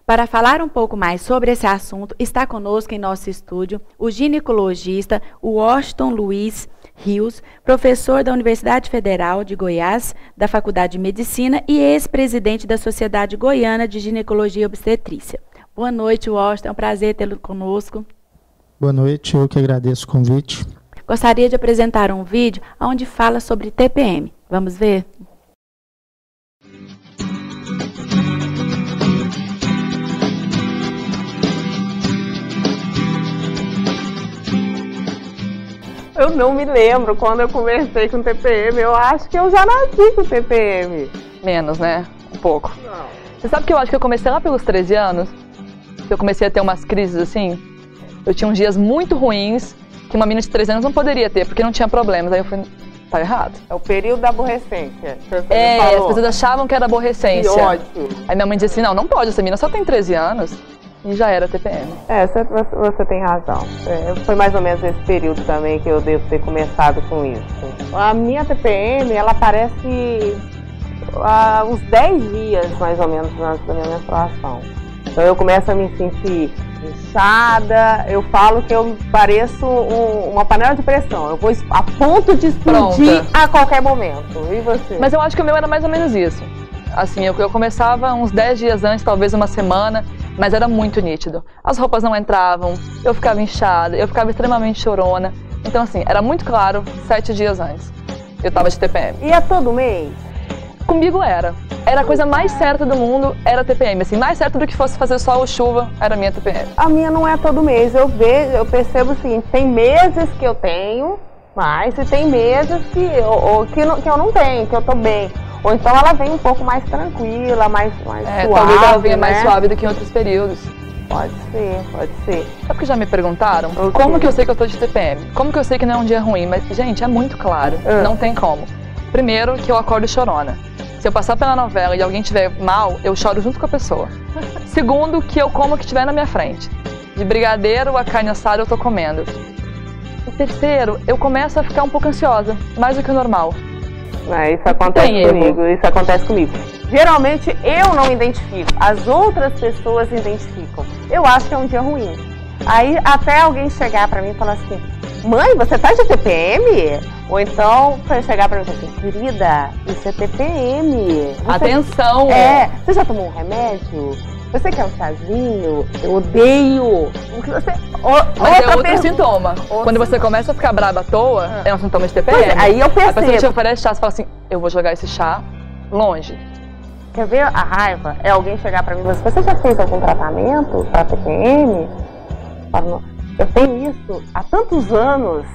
Para falar um pouco mais sobre esse assunto, está conosco em nosso estúdio o ginecologista Washington Luiz Rios, professor da Universidade Federal de Goiás, da Faculdade de Medicina e ex-presidente da Sociedade Goiana de Ginecologia e Obstetrícia. Boa noite, Washington. É um prazer tê-lo conosco. Boa noite, eu que agradeço o convite. Gostaria de apresentar um vídeo onde fala sobre TPM. Vamos ver? Eu não me lembro quando eu conversei com TPM, eu acho que eu já nasci com TPM. Menos, né? Um pouco. Não. Você sabe que eu acho que eu comecei lá pelos 13 anos? Que eu comecei a ter umas crises assim. Eu tinha uns dias muito ruins que uma menina de 13 anos não poderia ter, porque não tinha problemas. Aí eu falei, tá errado. É o período da aborrecência. As pessoas achavam que era aborrecência. Que ódio. Aí minha mãe dizia assim, não pode, essa menina só tem 13 anos. E já era TPM. Você tem razão. Foi mais ou menos esse período também que eu devo ter começado com isso. A minha TPM, ela aparece há uns 10 dias, mais ou menos, antes da minha menstruação. Então eu começo a me sentir inchada, eu falo que eu pareço uma panela de pressão. Eu vou a ponto de explodir a qualquer momento. E você? Mas eu acho que o meu era mais ou menos isso. Assim, eu começava uns 10 dias antes, talvez uma semana, mas era muito nítido. As roupas não entravam, eu ficava inchada, eu ficava extremamente chorona. Então, assim, era muito claro 7 dias antes. Eu tava de TPM. E é todo mês? Comigo era. Era a coisa mais certa do mundo, era TPM. Assim, mais certo do que fosse fazer sol ou chuva, era a minha TPM. A minha não é todo mês. Eu percebo o seguinte, tem meses que eu tenho, mas e tem meses que eu não tenho, que eu tô bem. Ou então ela vem um pouco mais tranquila, mais suave. Talvez ela venha mais suave do que em outros períodos. Pode ser, pode ser. Sabe que já me perguntaram? Como que eu sei que eu tô de TPM? Como que eu sei que não é um dia ruim? Mas, gente, é muito claro. Não tem como. Primeiro, que eu acordo chorona. Se eu passar pela novela e alguém estiver mal, eu choro junto com a pessoa. Segundo, que eu como o que estiver na minha frente. De brigadeiro a carne assada eu tô comendo. E terceiro, eu começo a ficar um pouco ansiosa, mais do que o normal. Isso acontece comigo, isso acontece comigo. Geralmente eu não identifico, as outras pessoas identificam. Eu acho que é um dia ruim. Aí até alguém chegar pra mim e falar assim, mãe, você tá de TPM? Ou então chegar pra mim e falar assim, querida, isso é TPM. Atenção! Você já tomou um remédio? Você quer um chazinho? Eu odeio. Mas é outro sintoma. Quando você começa a ficar brava à toa, é um sintoma de TPM. Aí eu percebo. A pessoa te oferece chá, você fala assim, eu vou jogar esse chá longe. Quer ver a raiva? É alguém chegar pra mim e falar assim, você já fez algum tratamento pra TPM? Eu tenho isso há tantos anos.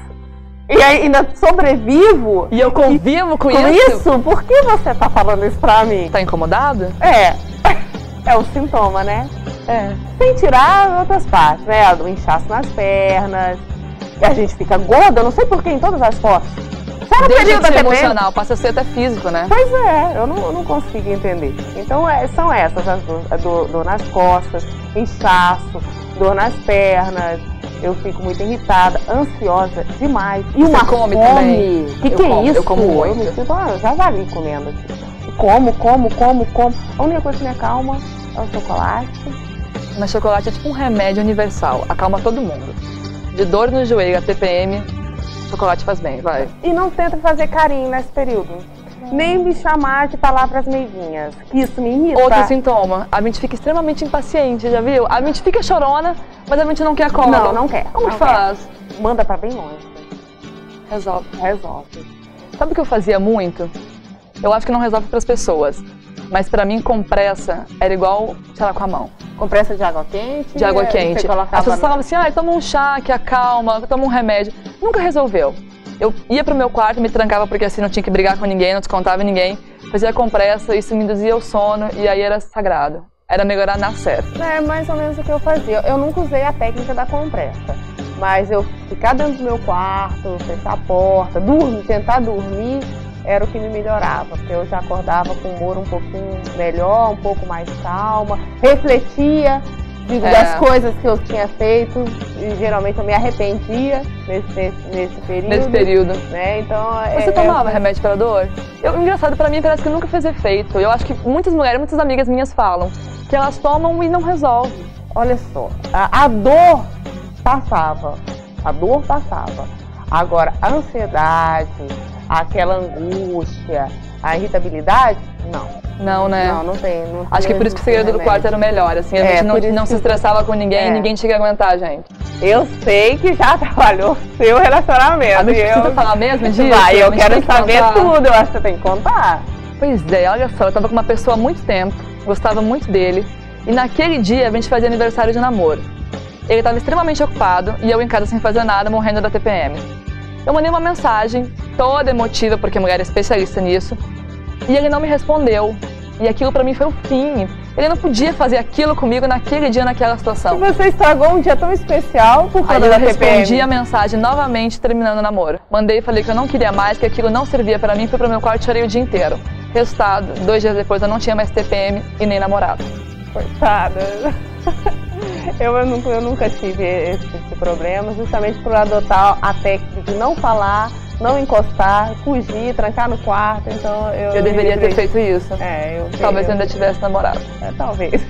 E ainda sobrevivo. E eu convivo com isso? Por que você tá falando isso pra mim? Tá incomodado? É o sintoma, né? Sem tirar outras partes, né? Do inchaço nas pernas. E a gente fica gorda, não sei porquê, em todas as fotos. Só no período da TPM. Emocional, passa a ser até físico, né? Pois é, eu não consigo entender. Então são essas as dor nas costas, inchaço, dor nas pernas. Eu fico muito irritada, ansiosa demais. E uma come fome. Também? Que é isso? Eu como muito. Eu me sinto javali comendo assim. Como. A única coisa que me acalma é o chocolate. Mas chocolate é tipo um remédio universal, acalma todo mundo. De dor no joelho a TPM, chocolate faz bem, vai. E não tenta fazer carinho nesse período. Nem me chamar de palavras meiguinhas, que isso me irrita. Outro sintoma, a gente fica extremamente impaciente, já viu? A gente fica chorona, mas a gente não quer colo. Não quer. Como que faz? Manda pra bem longe. Resolve. Sabe o que eu fazia muito? Eu acho que não resolve para as pessoas, mas para mim compressa era igual, sei lá, com a mão. Compressa de água quente? De água quente. As pessoas falavam assim, toma um chá que acalma, toma um remédio. Nunca resolveu. Eu ia pro meu quarto, me trancava porque assim não tinha que brigar com ninguém, não descontava em ninguém. Fazia compressa, isso me induzia ao sono e aí era sagrado. Era melhorar na certa. É mais ou menos o que eu fazia. Eu nunca usei a técnica da compressa, mas eu ficar dentro do meu quarto, fechar a porta, tentar dormir, era o que me melhorava, porque eu já acordava com o humor um pouquinho melhor, um pouco mais calma, refletia das coisas que eu tinha feito, e geralmente eu me arrependia nesse período. Nesse período. Né? Então, você tomava remédio para dor? Engraçado, para mim parece que nunca fez efeito. Eu acho que muitas mulheres, muitas amigas minhas falam que elas tomam e não resolve. Olha só, a dor passava. A dor passava. Agora, a ansiedade, aquela angústia, a irritabilidade, não. Não, né? Não tem. Acho que por isso que o segredo do quarto era o melhor, assim, a gente não se estressava com ninguém, ninguém tinha que aguentar a gente. Eu sei que já trabalhou seu relacionamento. A gente precisa falar mesmo disso? Vai, eu quero saber tudo, eu acho que você tem que contar. Pois é, olha só, eu tava com uma pessoa há muito tempo, gostava muito dele, e naquele dia a gente fazia aniversário de namoro. Ele estava extremamente ocupado e eu em casa sem fazer nada, morrendo da TPM. Eu mandei uma mensagem, toda emotiva, porque a mulher é especialista nisso, e ele não me respondeu. E aquilo pra mim foi o fim. Ele não podia fazer aquilo comigo naquele dia, naquela situação. E você estragou um dia tão especial por causa da TPM. Aí eu respondi a mensagem novamente, terminando o namoro. Mandei e falei que eu não queria mais, que aquilo não servia pra mim, fui pro meu quarto e chorei o dia inteiro. Resultado, 2 dias depois eu não tinha mais TPM e nem namorado. Coitada. Eu nunca tive esse tipo de problema, justamente por adotar a técnica de não falar, não encostar, fugir, trancar no quarto. Então eu deveria ter feito isso. Talvez eu ainda tivesse namorado. Talvez.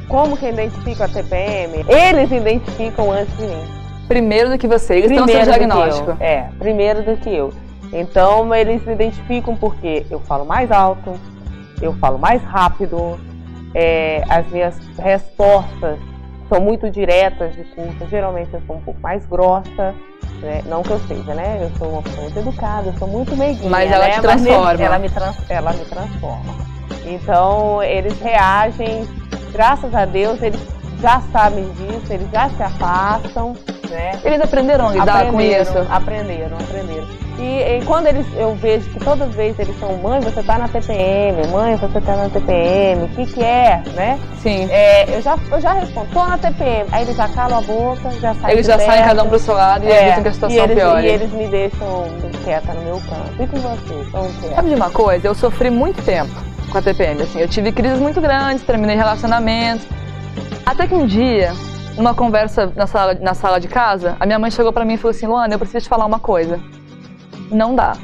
Como que identifica a TPM? Eles identificam antes de mim. Primeiro do que você, eles estão no seu diagnóstico. Primeiro do que eu. Então eles me identificam porque eu falo mais alto, eu falo mais rápido, as minhas respostas são muito diretas, de curta. Geralmente eu sou um pouco mais grossa, né? Não que eu seja, né? Eu sou uma pessoa muito educada, eu sou muito meiguinha. Mas ela te transforma. Ela me transforma. Então eles reagem, graças a Deus, eles já sabem disso, eles já se afastam, né? Eles aprenderam a lidar com isso? Aprenderam. E quando eu vejo que todas as vezes eles são, mãe, você tá na TPM, mãe, você tá na TPM, o que é, né? Sim. Eu já respondo, tô na TPM. Aí eles já calam a boca, já saem. Eles já saem cada um pro seu lado e evitam que a situação piore. E eles me deixam quieta no meu canto. E com você? Como que é? Sabe de uma coisa? Eu sofri muito tempo com a TPM, assim. Eu tive crises muito grandes, terminei relacionamentos. Até que um dia, numa conversa na sala de casa, a minha mãe chegou pra mim e falou assim, Luana, eu preciso te falar uma coisa. Não dá.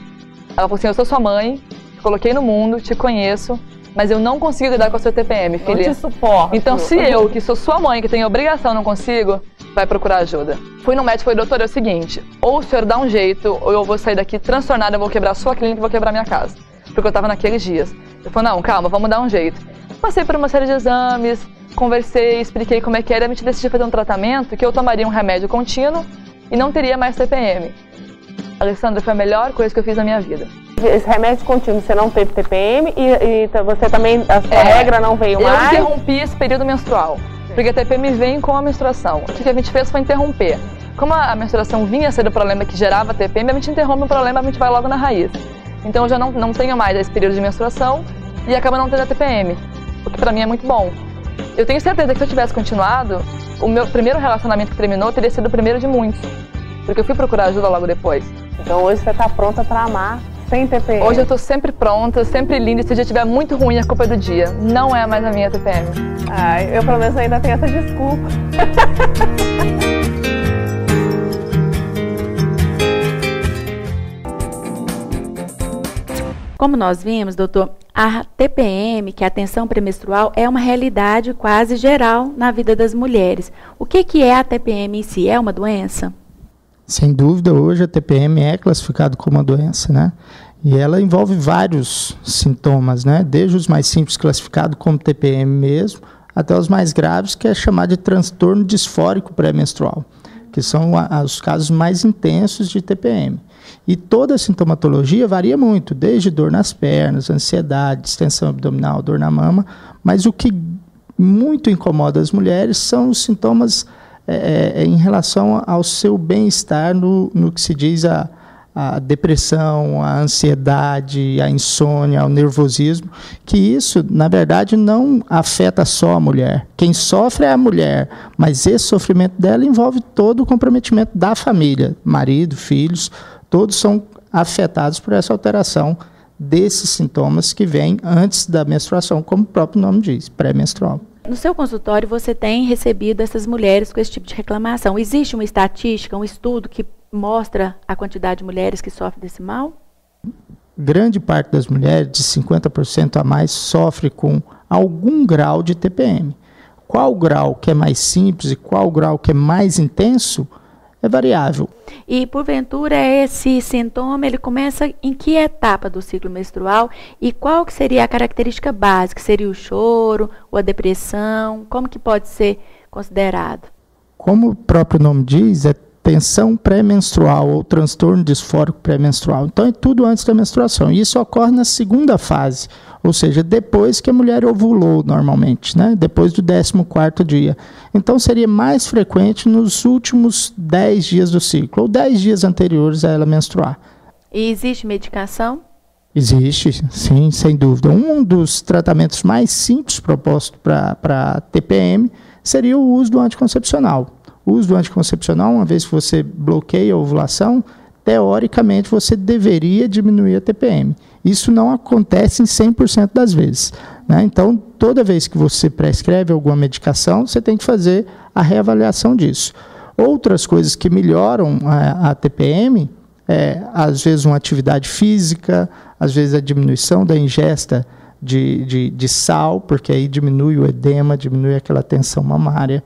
Ela falou assim, eu sou sua mãe, te coloquei no mundo, te conheço, mas eu não consigo lidar com a sua TPM, filha. Não te suporto. Então se eu, que sou sua mãe, que tenho obrigação, não consigo, vai procurar ajuda. Fui no médico e falei, doutor, é o seguinte, ou o senhor dá um jeito, ou eu vou sair daqui transtornada, eu vou quebrar a sua clínica e vou quebrar minha casa. Porque eu tava naqueles dias. Eu falei, não, calma, vamos dar um jeito. Passei por uma série de exames, conversei, expliquei como é que era, a gente decidiu fazer um tratamento que eu tomaria um remédio contínuo e não teria mais TPM. Alessandra, foi a melhor coisa que eu fiz na minha vida. Esse remédio contínuo, você não teve TPM e você também, a sua regra não veio mais? Eu interrompi esse período menstrual, porque a TPM vem com a menstruação. O que a gente fez foi interromper. Como a menstruação vinha a ser o problema que gerava a TPM, a gente interrompe o problema, a gente vai logo na raiz. Então eu já não tenho mais esse período de menstruação e acaba não tendo a TPM, o que pra mim é muito bom. Eu tenho certeza que se eu tivesse continuado, o meu primeiro relacionamento que terminou teria sido o primeiro de muitos, porque eu fui procurar ajuda logo depois. Então hoje você tá pronta pra amar sem TPM? Hoje eu tô sempre pronta, sempre linda, e se o dia estiver muito ruim, a culpa é do dia. Não é mais a minha TPM. Eu pelo menos ainda tenho essa desculpa. Como nós vimos, doutor, a TPM, que é a tensão pré-menstrual, é uma realidade quase geral na vida das mulheres. O que é a TPM em si? É uma doença? Sem dúvida, hoje a TPM é classificada como uma doença, né? E ela envolve vários sintomas, né? Desde os mais simples, classificados como TPM mesmo, até os mais graves, que é chamado de transtorno disfórico pré-menstrual, que são os casos mais intensos de TPM. E toda a sintomatologia varia muito, desde dor nas pernas, ansiedade, distensão abdominal, dor na mama, mas o que muito incomoda as mulheres são os sintomas em relação ao seu bem-estar no que se diz a depressão, a ansiedade, a insônia, o nervosismo, que isso, na verdade, não afeta só a mulher. Quem sofre é a mulher, mas esse sofrimento dela envolve todo o comprometimento da família, marido, filhos, todos são afetados por essa alteração desses sintomas que vêm antes da menstruação, como o próprio nome diz, pré-menstrual. No seu consultório, você tem recebido essas mulheres com esse tipo de reclamação. Existe uma estatística, um estudo que mostra a quantidade de mulheres que sofrem desse mal? Grande parte das mulheres, de 50% a mais, sofre com algum grau de TPM. Qual grau que é mais simples e qual grau que é mais intenso é variável. E, porventura, esse sintoma, ele começa em que etapa do ciclo menstrual e qual que seria a característica básica? Seria o choro ou a depressão? Como que pode ser considerado? Como o próprio nome diz, é tensão pré-menstrual ou transtorno disfórico pré-menstrual. Então, é tudo antes da menstruação. E isso ocorre na segunda fase, ou seja, depois que a mulher ovulou normalmente, né? Depois do 14º dia. Então, seria mais frequente nos últimos 10 dias do ciclo, ou 10 dias anteriores a ela menstruar. E existe medicação? Existe, sim, sem dúvida. Um dos tratamentos mais simples propostos para TPM seria o uso do anticoncepcional. O uso do anticoncepcional, uma vez que você bloqueia a ovulação, teoricamente você deveria diminuir a TPM. Isso não acontece em 100% das vezes, né? Então, toda vez que você prescreve alguma medicação, você tem que fazer a reavaliação disso. Outras coisas que melhoram a TPM, às vezes uma atividade física, às vezes a diminuição da ingesta de sal, porque aí diminui o edema, diminui aquela tensão mamária.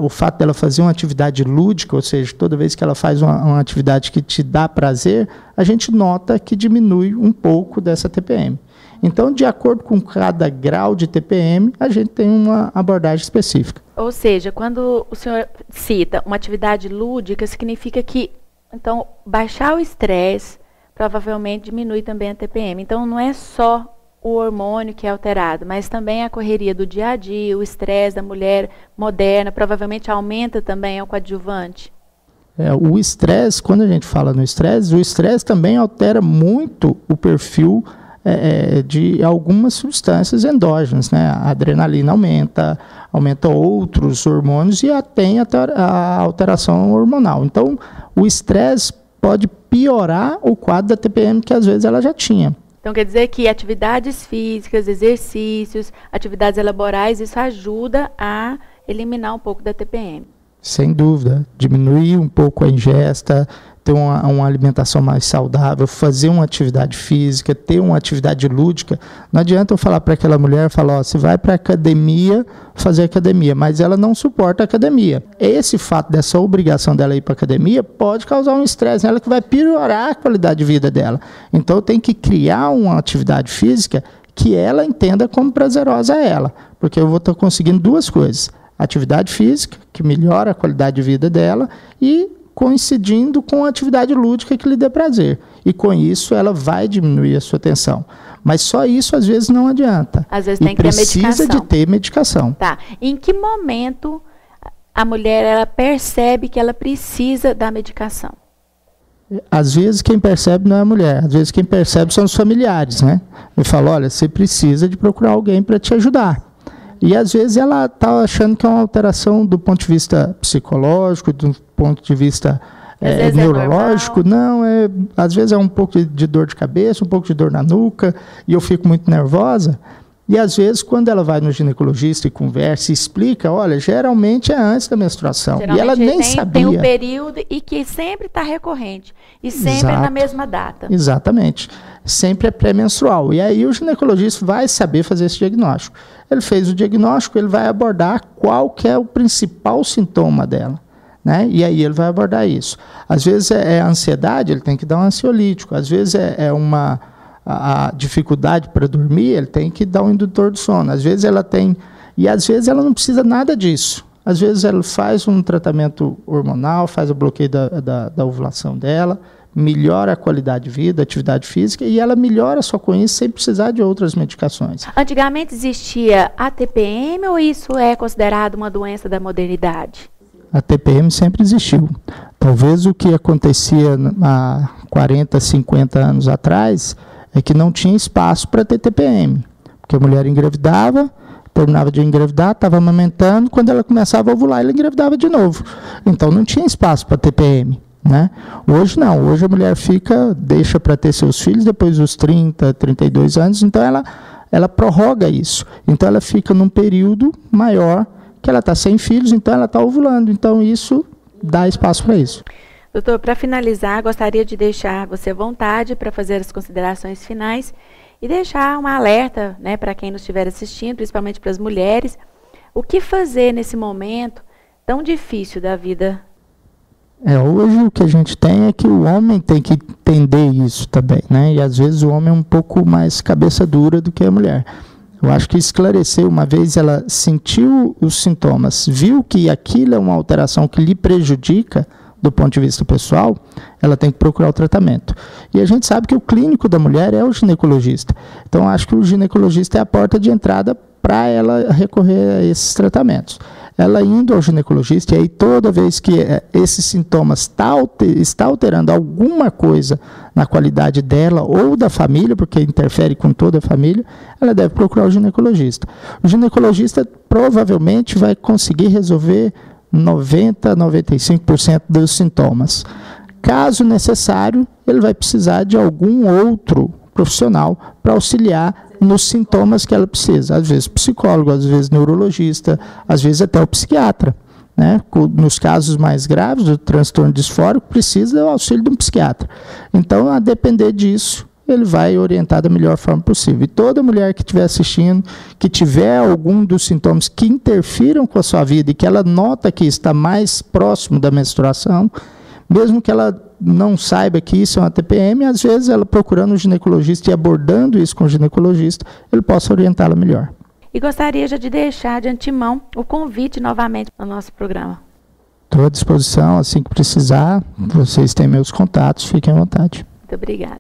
O fato dela fazer uma atividade lúdica, ou seja, toda vez que ela faz uma atividade que te dá prazer, a gente nota que diminui um pouco dessa TPM. Então, de acordo com cada grau de TPM, a gente tem uma abordagem específica. Ou seja, quando o senhor cita uma atividade lúdica, significa que, então, baixar o estresse provavelmente diminui também a TPM. Então, não é só o hormônio que é alterado, mas também a correria do dia a dia, o estresse da mulher moderna, provavelmente aumenta também o coadjuvante. O estresse, quando a gente fala no estresse, o estresse também altera muito o perfil de algumas substâncias endógenas, né? A adrenalina aumenta outros hormônios e tem a alteração hormonal. Então, o estresse pode piorar o quadro da TPM que às vezes ela já tinha. Então, quer dizer que atividades físicas, exercícios, atividades laborais, isso ajuda a eliminar um pouco da TPM. Sem dúvida. Diminuir um pouco a ingesta, ter uma alimentação mais saudável, fazer uma atividade física, ter uma atividade lúdica. Não adianta eu falar para aquela mulher, você vai para a academia fazer academia, mas ela não suporta a academia. Esse fato dessa obrigação dela ir para a academia pode causar um estresse nela que vai piorar a qualidade de vida dela. Então, eu tenho que criar uma atividade física que ela entenda como prazerosa a ela, porque eu vou estar conseguindo duas coisas. Atividade física, que melhora a qualidade de vida dela, e coincidindo com a atividade lúdica que lhe dê prazer. E com isso ela vai diminuir a sua tensão. Mas só isso às vezes não adianta. Às vezes tem que ter medicação. Precisa de ter medicação. Tá. Em que momento a mulher ela percebe que ela precisa da medicação? Às vezes quem percebe não é a mulher, às vezes quem percebe são os familiares, né? Eu falo, olha, você precisa de procurar alguém para te ajudar. E às vezes ela está achando que é uma alteração do ponto de vista psicológico, do ponto de vista neurológico. Não, às vezes é um pouco de dor de cabeça, um pouco de dor na nuca, e eu fico muito nervosa. E às vezes, quando ela vai no ginecologista e conversa e explica, olha, geralmente é antes da menstruação. Geralmente e ela nem sabia. Tem um período e que sempre está recorrente. E sempre é na mesma data. Exatamente. Sempre é pré-menstrual. E aí o ginecologista vai saber fazer esse diagnóstico. Ele fez o diagnóstico, ele vai abordar qual que é o principal sintoma dela, né? E aí ele vai abordar isso. Às vezes é a ansiedade, ele tem que dar um ansiolítico. Às vezes a dificuldade para dormir, ele tem que dar um indutor de sono. Às vezes ela tem... E às vezes ela não precisa nada disso. Às vezes ela faz um tratamento hormonal, faz o bloqueio da ovulação dela, melhora a qualidade de vida, atividade física, e ela melhora só com isso sem precisar de outras medicações. Antigamente existia a TPM ou isso é considerado uma doença da modernidade? A TPM sempre existiu. Talvez o que acontecia há 40, 50 anos atrás é que não tinha espaço para ter TPM, porque a mulher engravidava, terminava de engravidar, estava amamentando, quando ela começava a ovular, ela engravidava de novo. Então não tinha espaço para TPM. Né? Hoje não, hoje a mulher deixa para ter seus filhos depois dos 30, 32 anos, então ela ela prorroga isso. Então, ela fica num período maior que ela está sem filhos, então ela está ovulando. Então, isso dá espaço para isso. Doutor, para finalizar, gostaria de deixar você à vontade para fazer as considerações finais e deixar um alerta, né, para quem nos estiver assistindo, principalmente para as mulheres, o que fazer nesse momento tão difícil da vida. Hoje o que a gente tem é que o homem tem que entender isso também, né? E às vezes o homem é um pouco mais cabeça dura do que a mulher. Eu acho que esclarecer, uma vez ela sentiu os sintomas, viu que aquilo é uma alteração que lhe prejudica do ponto de vista pessoal, ela tem que procurar o tratamento. E a gente sabe que o clínico da mulher é o ginecologista. Então, acho que o ginecologista é a porta de entrada para ela recorrer a esses tratamentos. Ela indo ao ginecologista, e aí toda vez que esses sintomas está alterando alguma coisa na qualidade dela ou da família, porque interfere com toda a família, ela deve procurar o ginecologista. O ginecologista provavelmente vai conseguir resolver 90% a 95% dos sintomas. Caso necessário, ele vai precisar de algum outro profissional para auxiliar nos sintomas que ela precisa. Às vezes psicólogo, às vezes neurologista, às vezes até o psiquiatra, né? Nos casos mais graves, do transtorno disfórico, precisa do auxílio de um psiquiatra. Então, a depender disso, ele vai orientar da melhor forma possível. E toda mulher que estiver assistindo, que tiver algum dos sintomas que interfiram com a sua vida e que ela nota que está mais próximo da menstruação, mesmo que ela não saiba que isso é uma TPM, às vezes ela procurando um ginecologista e abordando isso com o ginecologista, ele possa orientá-la melhor. E gostaria já de deixar de antemão o convite novamente ao nosso programa. Estou à disposição, assim que precisar, vocês têm meus contatos, fiquem à vontade. Muito obrigada.